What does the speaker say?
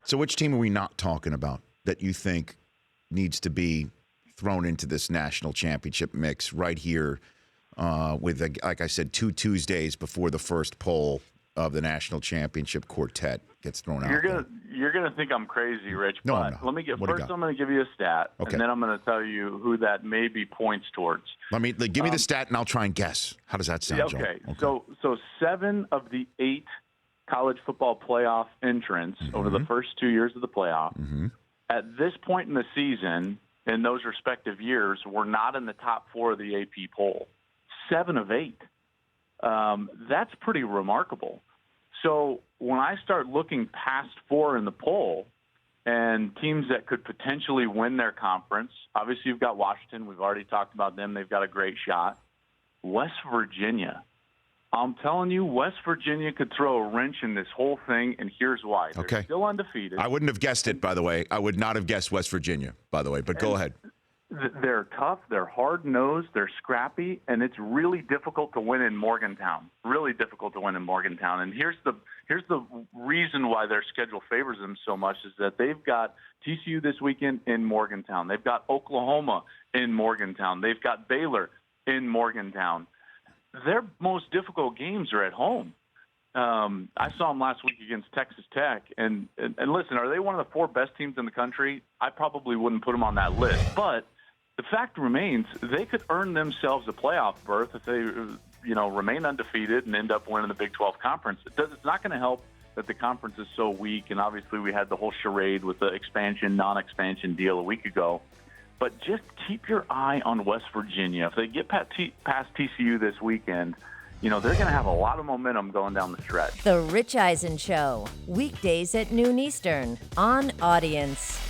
So which team are we not talking about that you think needs to be thrown into this national championship mix right here with, like I said, 2 Tuesdays before the first poll of the national championship quartet gets thrown out there? You're gonna think I'm crazy, Rich. No, but I'm not. let me get What do you first. got? I'm gonna give you a stat, Okay. and then I'm gonna tell you who that maybe points towards. Give me the stat, and I'll try and guess. How does that sound, Joe? Okay. So 7 of the 8 college football playoff entrants over the first 2 years of the playoff, at this point in the season, in those respective years, were not in the top 4 of the AP poll. 7 of 8. That's pretty remarkable. So when I start looking past 4 in the poll and teams that could potentially win their conference, obviously you've got Washington. We've already talked about them. They've got a great shot. West Virginia. I'm telling you, West Virginia could throw a wrench in this whole thing, and here's why. They're still undefeated. I wouldn't have guessed it, by the way. I would not have guessed West Virginia, by the way, but go ahead. They're tough, they're hard-nosed, they're scrappy, and it's really difficult to win in Morgantown. Really difficult to win in Morgantown. And here's the reason why their schedule favors them so much is that they've got TCU this weekend in Morgantown. They've got Oklahoma in Morgantown. They've got Baylor in Morgantown. Their most difficult games are at home. I saw them last week against Texas Tech, and listen, are they one of the 4 best teams in the country? I probably wouldn't put them on that list, but the fact remains they could earn themselves a playoff berth if they, remain undefeated and end up winning the Big 12 conference. It's not going to help that the conference is so weak, and obviously we had the whole charade with the expansion, non-expansion deal a week ago. But just keep your eye on West Virginia. If they get past TCU this weekend, they're going to have a lot of momentum going down the stretch. The Rich Eisen Show, weekdays at noon Eastern on Audience.